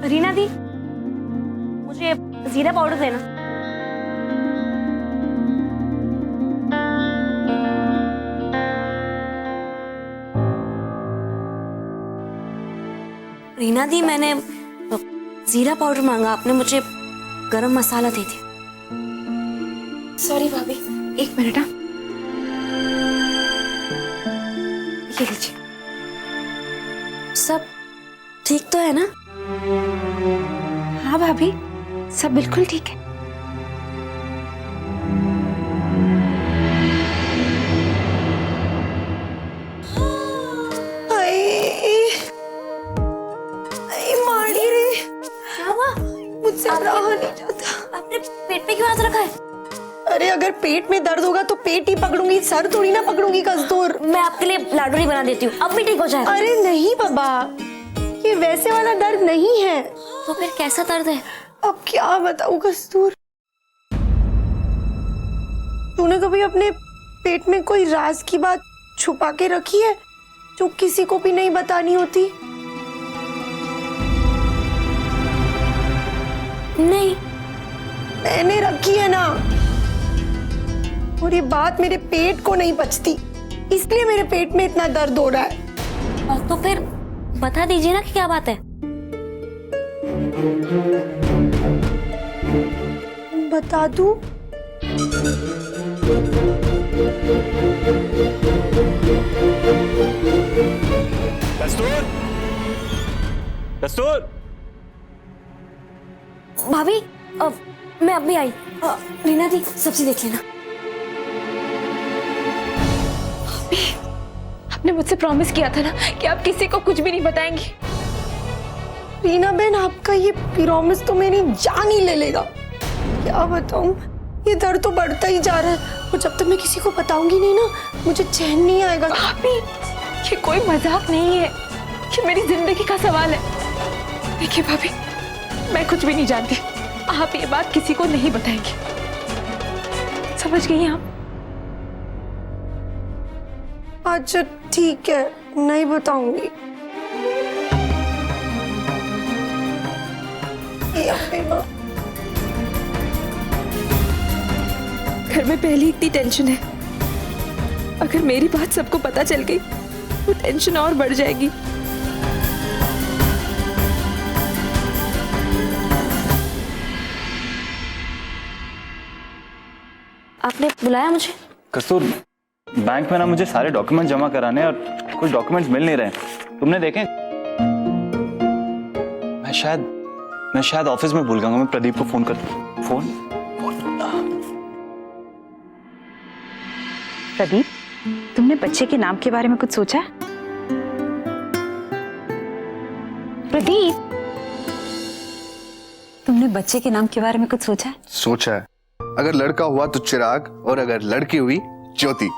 रीना दी, मुझे जीरा पाउडर देना। रीना दी, मैंने जीरा पाउडर मांगा, आपने मुझे गरम मसाला दे दिया। सॉरी भाभी, एक मिनट। हाँ, ये लीजिए। सब ठीक तो है ना? हाँ भाभी, सब बिल्कुल ठीक है। मारी रे, क्या हुआ? मुझसे रहा नहीं जाता। आपने पेट पे क्यों हाथ रखा है? अरे अगर पेट में दर्द होगा तो पेट ही पकड़ूंगी, सर थोड़ी ना पकड़ूंगी कस्तूर। मैं आपके लिए लाडू बना देती हूँ, अब भी ठीक हो जाएगा। अरे नहीं बाबा, ये वैसे वाला दर्द नहीं है। तो फिर कैसा दर्द है? अब क्या बताऊं कस्तूर। तूने कभी अपने पेट में कोई राज की बात छुपा के रखी है जो किसी को भी नहीं बतानी होती? नहीं। मैंने रखी है ना, और ये बात मेरे पेट को नहीं पचती, इसलिए मेरे पेट में इतना दर्द हो रहा है। तो फिर बता दीजिए ना कि क्या बात है। बता दूं? कस्तूर, कस्तूर। भाभी, मैं अब भी आई। रीना दी, सब्जी देख लेना। आपने मुझसे प्रॉमिस किया था ना कि आप किसी को कुछ भी नहीं बताएंगी। रीना बहन, आपका ये प्रॉमिस तो मेरी जान ही ले लेगा। क्या बताऊं, ये दर्द तो बढ़ता ही जा रहा है, और जब तक मैं किसी को बताऊंगी नहीं ना, मुझे चैन नहीं आएगा। भाभी, ये कोई मजाक नहीं है, ये मेरी जिंदगी का सवाल है। देखिए भाभी, मैं कुछ भी नहीं जानती, आप ये बात किसी को नहीं बताएंगी, समझ गई आप? अच्छा ठीक है, नहीं बताऊंगी। घर में पहले इतनी टेंशन है, अगर मेरी बात सबको पता चल गई तो टेंशन और बढ़ जाएगी। आपने बुलाया मुझे? कस्तूर, बैंक में ना मुझे सारे डॉक्यूमेंट जमा कराने और कुछ डॉक्यूमेंट्स मिल नहीं रहे। तुमने देखे? मैं शायद ऑफिस में भूल गया हूँ। मैं प्रदीप को फोन कर। फोन? प्रदीप, तुमने बच्चे के नाम के बारे में कुछ सोचा? प्रदीप, तुमने बच्चे के नाम के बारे में कुछ सोचा? सोचा है, अगर लड़का हुआ तो चिराग, और अगर लड़की हुई ज्योति।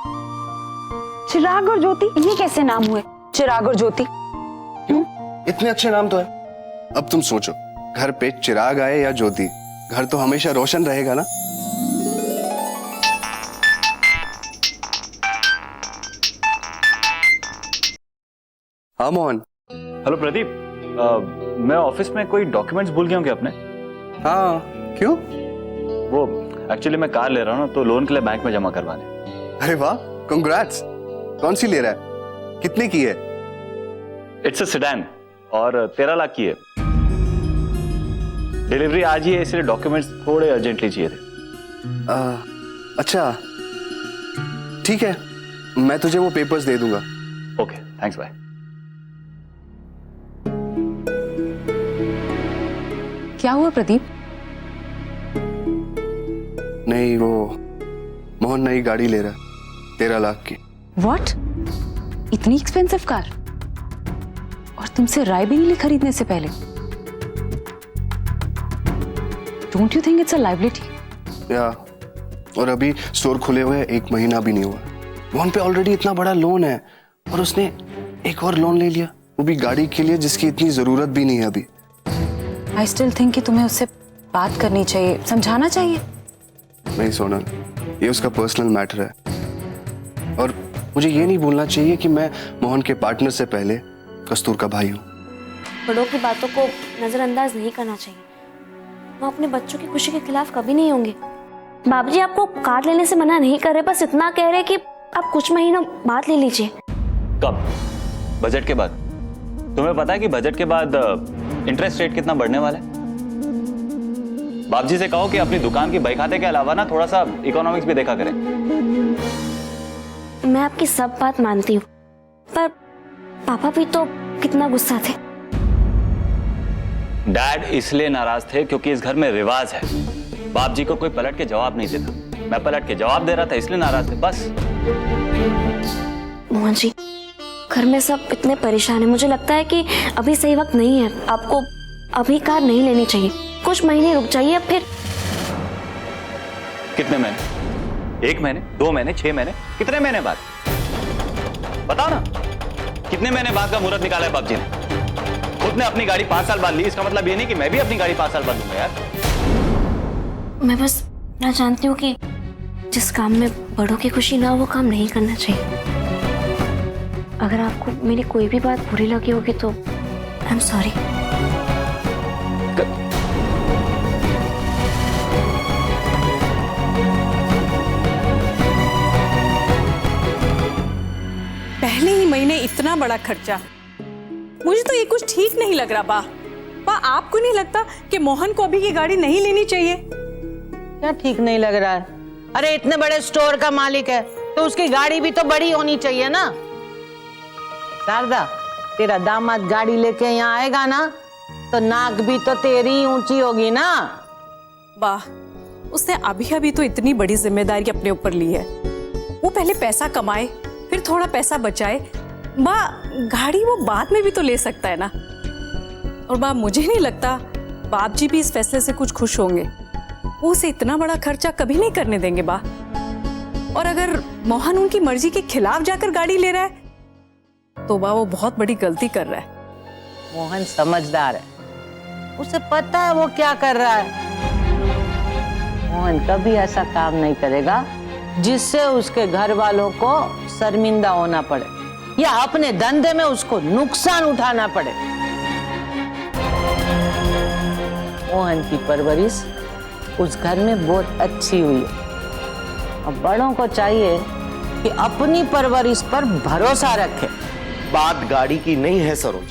चिराग और ज्योति, ये कैसे नाम हुए? चिराग और ज्योति क्यों? इतने अच्छे नाम तो है। अब तुम सोचो, घर पे चिराग आए या ज्योति, घर तो हमेशा रोशन रहेगा ना। हाँ मोहन। हेलो प्रदीप, मैं ऑफिस में कोई डॉक्यूमेंट्स भूल गया हूँ क्या अपने? हाँ, क्यों? वो एक्चुअली मैं कार ले रहा हूँ ना, तो लोन के लिए बैंक में जमा करवाने। अरे वाह, कांग्रेट्स। कौन सी ले रहा है? कितने की है? इट्स अ सेडान और 13 लाख की है। डिलीवरी आज ही है, इसलिए डॉक्यूमेंट्स थोड़े अर्जेंटली चाहिए थे। अच्छा ठीक है, मैं तुझे वो पेपर्स दे दूंगा। Okay, thanks, bye. क्या हुआ प्रदीप? नहीं, वो मोहन नई गाड़ी ले रहा है 13 लाख की। व्हाट? इतनी एक्सपेंसिव कार? और तुमसे राय भी नहीं ली खरीदने से पहले? Don't you think it's a liability? या, और अभी स्टोर खुले हुए 1 महीना भी नहीं हुआ। मोहन पे ऑलरेडी इतना बड़ा लोन है, और उसने एक और लोन ले लिया, वो भी गाड़ी के लिए जिसकी इतनी जरूरत भी नहीं है अभी। आई स्टिल थिंक कि तुम्हें उससे बात करनी चाहिए, समझाना चाहिए। नहीं सोनल, ये उसका पर्सनल मैटर है, और मुझे ये नहीं भूलना चाहिए कि मैं मोहन के पार्टनर से पहले कस्तूर का भाई हूँ। बड़ों की बातों को नजरअंदाज नहीं करना चाहिए। वो अपने बच्चों की खुशी के खिलाफ कभी नहीं होंगे। बाबूजी आपको कार लेने से मना नहीं कर रहे, बस इतना कह रहे कि आप कुछ महीनों बाद ले लीजिए। कब? बजट के बाद? तुम्हें पता है कि बजट के बाद इंटरेस्ट रेट कितना बढ़ने वाला है? बाबूजी से कहो कि अपनी दुकान की बहीखाते के अलावा ना थोड़ा सा इकोनॉमिक्स भी देखा करें। मैं आपकी सब बात मानती हूँ, पर पापा भी तो कितना गुस्सा थे। डैड इसलिए नाराज थे क्योंकि इस घर में रिवाज है, बाप जी को कोई पलट के जवाब नहीं देता। मैं पलट के जवाब दे रहा था इसलिए नाराज थे, बस। मोहन जी, घर में सब इतने परेशान हैं, मुझे लगता है कि अभी सही वक्त नहीं है। आपको अभी कार नहीं लेनी चाहिए, कुछ महीने रुक जाइए फिर। कितने महीने? 1 महीने, 2 महीने, 6 महीने, कितने महीने बाद? बताओ ना, कितने महीने बाद का मुहूर्त निकाला है बाप जी ने? खुद ने अपनी गाड़ी 5 साल बाद ली, इसका मतलब ये नहीं कि मैं भी अपनी गाड़ी 5 साल बाद लूंगा यार। मैं बस ना जानती हूँ कि जिस काम में बड़ों की खुशी ना हो वो काम नहीं करना चाहिए। अगर आपको मेरी कोई भी बात बुरी लगी होगी तो आई एम सॉरी। पहले ही महीने इतना बड़ा खर्चा, मुझे तो ये कुछ ठीक नहीं लग रहा। बा आपको नहीं लगता कि मोहन को अभी ये गाड़ी नहीं लेनी चाहिए? क्या ठीक नहीं लग रहा है? अरे इतने बड़े स्टोर का मालिक है तो उसकी गाड़ी भी तो बड़ी होनी चाहिए ना। शारदा, तेरा दामाद गाड़ी लेके यहाँ आएगा ना तो नाक भी तो तेरी ऊंची होगी ना। वाह, उसने अभी अभी तो इतनी बड़ी जिम्मेदारी अपने ऊपर ली है। वो पहले पैसा कमाए, फिर थोड़ा पैसा बचाए। गाड़ी वो बाद में भी तो ले सकता है ना। और मुझे नहीं लगता बाप जी भी इस फैसले से कुछ खुश होंगे। वो उसे इतना बड़ा खर्चा कभी नहीं करने देंगे और अगर मोहन उनकी मर्जी के खिलाफ जाकर गाड़ी ले रहा है तो वो बहुत बड़ी गलती कर रहा है। मोहन समझदार है, उसे पता है वो क्या कर रहा है। मोहन कभी ऐसा काम नहीं करेगा जिससे उसके घर वालों को शर्मिंदा होना पड़े या अपने धंधे में उसको नुकसान उठाना पड़े। मोहन की परवरिश उस घर में बहुत अच्छी हुई है। अब बड़ों को चाहिए कि अपनी परवरिश पर भरोसा रखे। बात गाड़ी की नहीं है सरोज,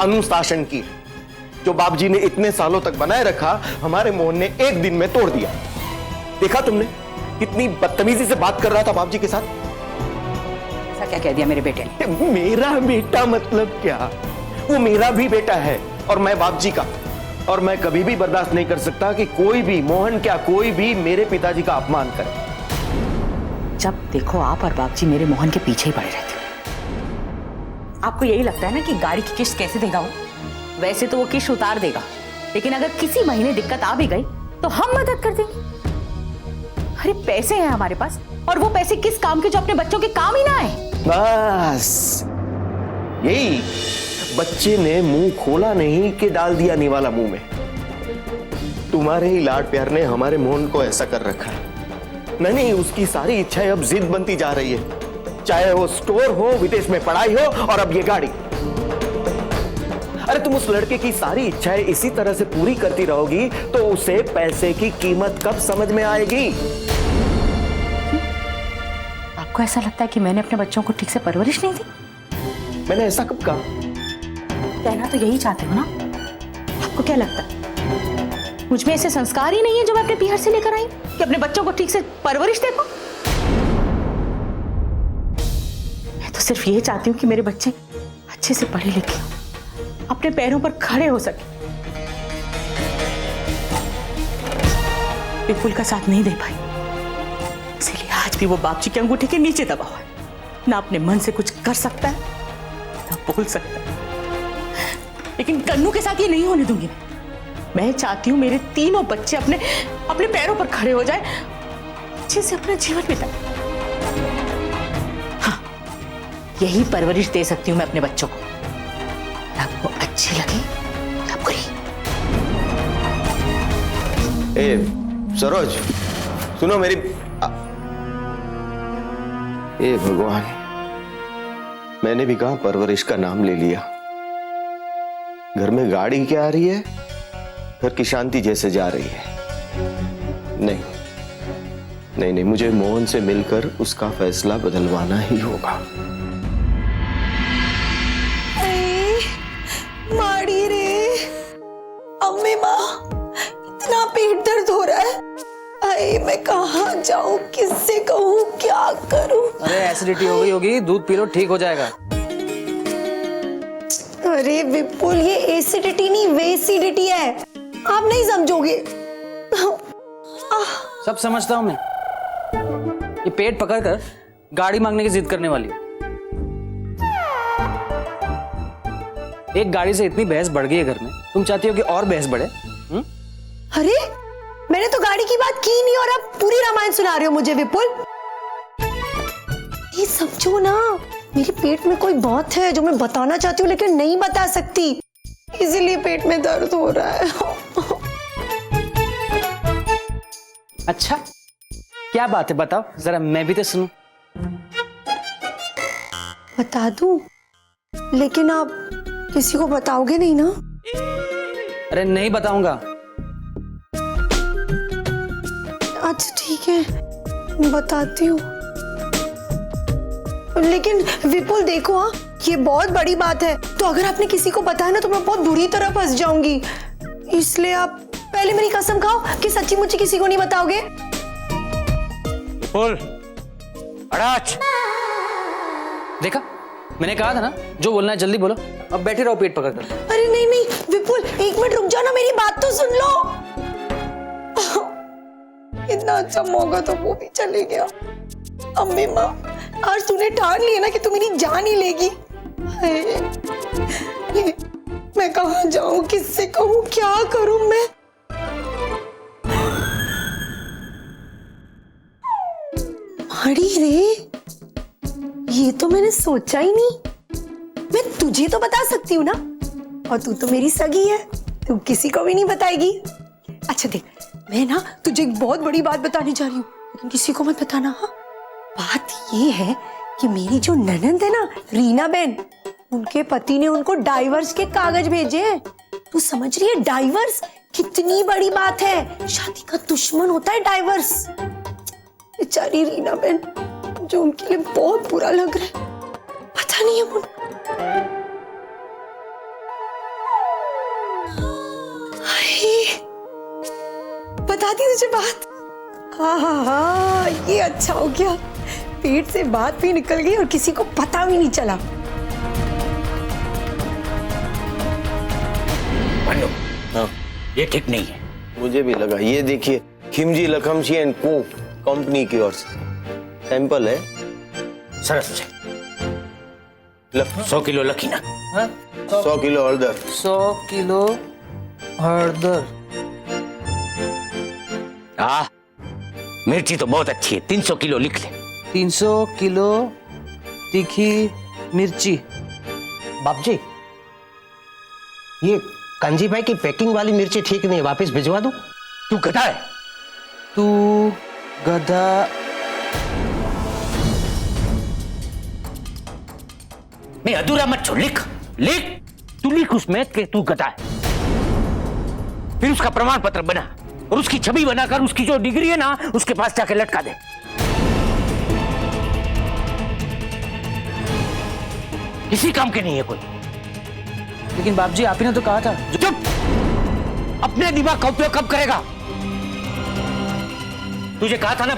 अनुशासन की है। जो बाप जी ने इतने सालों तक बनाए रखा, हमारे मोहन ने एक दिन में तोड़ दिया। देखा तुमने कितनी बदतमीजी से बात कर रहा था बाप जी के साथ। ऐसा क्या कह दिया मेरे बेटे ने? मेरा बेटा मतलब क्या? वो मेरा भी बेटा है और मैं बाप जी का। और मैं कभी भी बर्दाश्त नहीं कर सकता कि कोई भी, मोहन क्या कोई भी, मेरे पिताजी का अपमान करे। जब देखो आप और बाप जी मेरे मोहन के पीछे ही पड़े रहते हो। आपको यही लगता है ना कि गाड़ी की किस्त कैसे देगा वो? वैसे तो वो किस्त उतार देगा, लेकिन अगर किसी महीने दिक्कत आ भी गई तो हम मदद कर देंगे। अरे पैसे हैं हमारे पास, और वो पैसे किस काम के जो अपने बच्चों के काम ही ना आए। बस यही, बच्चे ने मुंह खोला नहीं कि डाल दिया निवाला मुंह में। तुम्हारे ही लाड प्यार ने हमारे मोहन को ऐसा कर रखा है। नहीं, उसकी सारी इच्छाएं अब जिद बनती जा रही है, चाहे वो स्टोर हो, विदेश में पढ़ाई हो और अब ये गाड़ी। अरे तुम उस लड़के की सारी इच्छाएं इसी तरह से पूरी करती रहोगी तो उसे पैसे की कीमत कब समझ में आएगी? आपको ऐसा लगता है कि मैंने अपने बच्चों को ठीक से परवरिश नहीं दी? मैंने ऐसा कब कहा? कहना तो यही चाहते हो ना। आपको क्या लगता है मुझ में ऐसे संस्कार ही नहीं है जो मैं अपने पीहर से लेकर आई कि अपने बच्चों को ठीक से परवरिश दे पाऊं? मैं तो सिर्फ ये चाहती हूँ कि मेरे बच्चे अच्छे से पढ़े लिखे, अपने पैरों पर खड़े हो सके। विपुल का साथ नहीं दे पाई, इसलिए आज भी वो बाप जी के अंगूठे के नीचे दबा हुआ है। ना अपने मन से कुछ कर सकता है ना बोल सकता है। लेकिन कन्नू के साथ ये नहीं होने दूंगी। मैं चाहती हूं मेरे तीनों बच्चे अपने अपने पैरों पर खड़े हो जाए, अच्छे से अपना जीवन बिताए। हाँ, यही परवरिश दे सकती हूं मैं अपने बच्चों को, आपको अच्छी लगे या बुरी। ए सरोज, सुनो मेरी। ए भगवान, मैंने भी कहा परवरिश का नाम ले लिया। घर में गाड़ी क्या आ रही है, घर की शांति जैसे जा रही है। नहीं नहीं नहीं, मुझे मोहन से मिलकर उसका फैसला बदलवाना ही होगा। मारी रे अम्मी माँ, इतना पेट दर्द हो रहा है। अरे मैं कहाँ जाऊँ, किससे कहूँ, क्या करूँ? अरे एसिडिटी हो गई होगी, दूध पी लो ठीक हो जाएगा। अरे विपुल, ये एसिडिटी नहीं वेसिडिटी है, आप नहीं समझोगे। सब समझता हूँ मैं। ये पेट पकड़कर गाड़ी मांगने की जिद करने वाली है। एक गाड़ी से इतनी बहस बढ़ गई है घर में, तुम चाहती हो कि और बहस बढ़े? अरे मैंने तो गाड़ी की बात की नहीं और आप पूरी रामायण सुना रहे हो मुझे विपुल। ये समझो ना, मेरे पेट में कोई बात है जो मैं बताना चाहती हूँ लेकिन नहीं बता सकती, इसीलिए पेट में दर्द हो रहा है। अच्छा क्या बात है, बताओ जरा, मैं भी तो सुनूं। बता दूं, लेकिन आप किसी को बताओगे नहीं ना? अरे नहीं बताऊंगा। अच्छा ठीक है, बताती हूँ। लेकिन विपुल देखो, हाँ ये बहुत बड़ी बात है, तो अगर आपने किसी को बताया ना तो मैं बहुत बुरी तरह फंस जाऊंगी। इसलिए आप पहले मेरी कसम खाओ कि सच्ची मुच्ची किसी को नहीं बताओगे। विपुल, अड़ाच। देखा, मैंने कहा था ना, जो बोलना है जल्दी बोलो, अब बैठे रहो पेट पकड़कर। अरे नहीं नहीं विपुल, एक मिनट रुक जाओ ना, मेरी बात तो सुन लो। इतना अच्छा मौका तो वो भी चले गया। अम्मी माँ, आज तूने ठान लिया ना कि तू मेरी जान ही लेगी। मैं कहाँ जाऊं, किससे कहूँ, क्या करूं मैं? माड़ी रे, ये तो मैंने सोचा ही नहीं। मैं तुझे तो बता सकती हूँ ना, और तू तो मेरी सगी है, तू किसी को भी नहीं बताएगी। अच्छा देख, मैं ना तुझे एक बहुत बड़ी बात बताने जा रही हूँ, लेकिन किसी को मत बताना। हाँ, बात ये है कि मेरी जो ननंद है ना, रीना बहन, उनके पति ने उनको डाइवर्स के कागज भेजे हैं। तू समझ रही है डाइवर्स कितनी बड़ी बात है? शादी का दुश्मन होता है डाइवर्स। बेचारी रीना बहन, जो उनके लिए बहुत बुरा लग रहा है, पता नहीं अब बता दी तुझे बात। हाँ, ये अच्छा हो गया, पेट से बात भी निकल गई और किसी को पता भी नहीं चला। हाँ, ये ठीक नहीं है। मुझे भी लगा। ये देखिए, खिमजी लखमजी एंड को कंपनी की ओर से सैंपल है। सरस से 100 किलो लकी ना। 100 किलो हळदर। 100 किलो हळदर। हाँ, मिर्ची तो बहुत अच्छी है, 300 किलो लिख ले। 300 किलो तीखी मिर्ची। बाप जी, ये कांजी भाई की पैकिंग वाली मिर्ची ठीक नहीं है, वापस भिजवा दूं? तू गधा है। तू गधा। नहीं, अधूरा मत छोड़, लिख लिख, तू लिख उसमें कि तू गधा है। फिर उसका प्रमाण पत्र बना और उसकी छवि बनाकर उसकी जो डिग्री है ना, उसके पास जाके लटका दे। किसी काम के नहीं है कोई। लेकिन बाप जी, आप ही ने तो कहा था। चुप! अपने दिमाग का उपयोग कब करेगा? तुझे कहा था ना,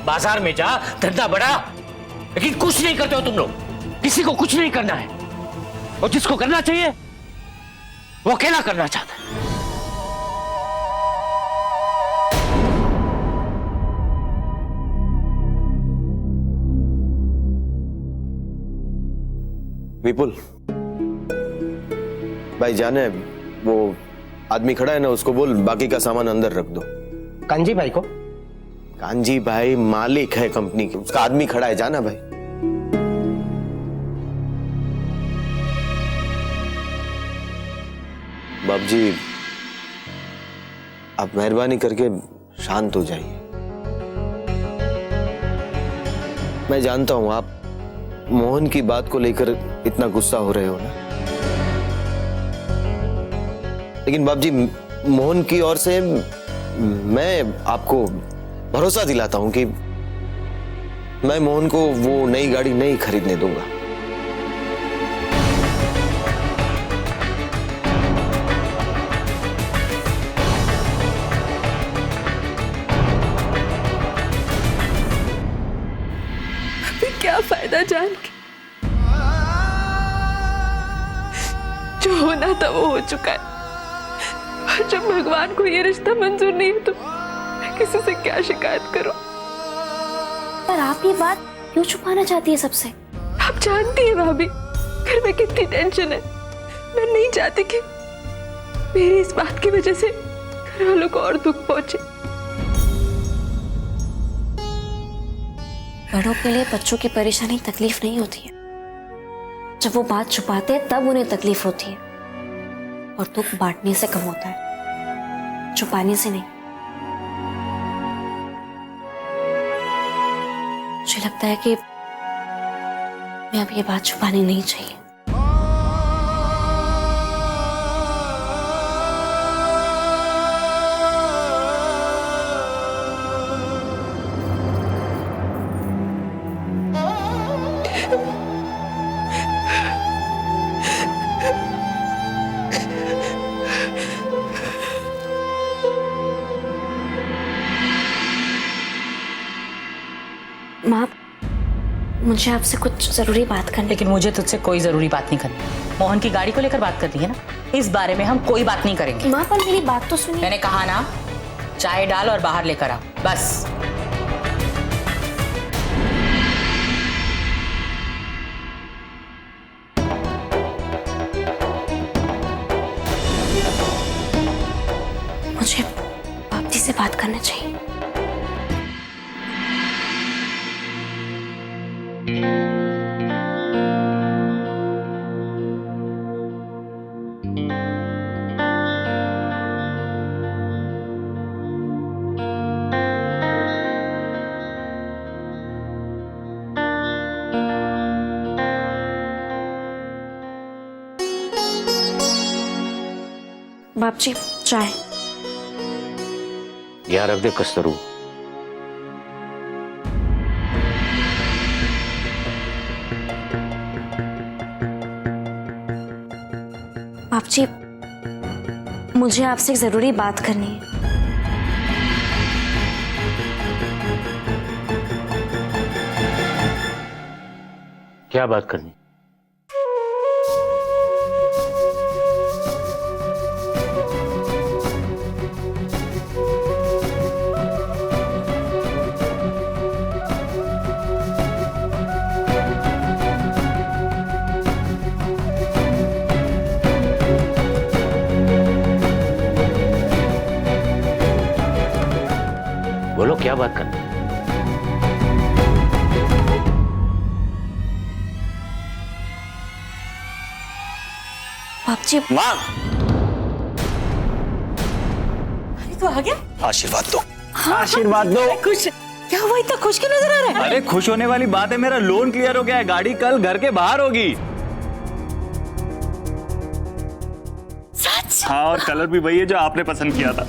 बाजार में जा, धंधा बढ़ा, लेकिन कुछ नहीं करते हो तुम लोग। किसी को कुछ नहीं करना है, और जिसको करना चाहिए वो अकेला करना चाहता है। विपुल भाई, जाने वो आदमी खड़ा है ना, उसको बोल बाकी का सामान अंदर रख दो। कांजी भाई को? कांजी भाई मालिक है कंपनी के, उसका आदमी खड़ा है, जाना भाई। बाप जी, आप मेहरबानी करके शांत हो जाइए। मैं जानता हूं आप मोहन की बात को लेकर इतना गुस्सा हो रहे हो ना, लेकिन बाप जी मोहन की ओर से मैं आपको भरोसा दिलाता हूं कि मैं मोहन को वो नई गाड़ी नहीं खरीदने दूंगा। अभी क्या फायदा जान के, जो होना था वो हो चुका है। और जब भगवान को ये रिश्ता मंजूर नहीं है तो मैं किसी से क्या शिकायत करूं? पर आप ये बात क्यों छुपाना चाहती है सबसे? आप जानती है भाभी घर में कितनी टेंशन है। मैं नहीं चाहती कि मेरी इस बात की वजह से घर वालों को और दुख पहुंचे। बड़ों के लिए बच्चों की परेशानी तकलीफ नहीं होती है। जब वो बात छुपाते हैं तब उन्हें तकलीफ होती है, और दुख बांटने से कम होता है, छुपाने से नहीं। मुझे लगता है कि मैं अब ये बात छुपानी नहीं चाहिए। माँ, मुझे आपसे कुछ जरूरी बात करनी। लेकिन मुझे तुझसे कोई जरूरी बात नहीं करनी। मोहन की गाड़ी को लेकर बात करनी है ना, इस बारे में हम कोई बात नहीं करेंगे। माँ, पर मेरी बात तो सुनिए। मैंने कहा ना, चाय डाल और बाहर लेकर आ, बस। मुझे बाप्ती से बात करना चाहिए। बाप जी, चाय। यहाँ रख दे कस्तरू। बाप जी, मुझे आपसे एक जरूरी बात करनी है। क्या बात करनी? बोलो क्या बात करनी? बाप जी, माँ, तो आ गया। आशीर्वाद दो। आशीर्वाद दो। खुश क्या हुआ? इतना खुश क्यों नजर आ रहा है? अरे खुश होने वाली बात है, मेरा लोन क्लियर हो गया है, गाड़ी कल घर के बाहर होगी। सच? हाँ, और कलर भी वही है जो आपने पसंद किया था।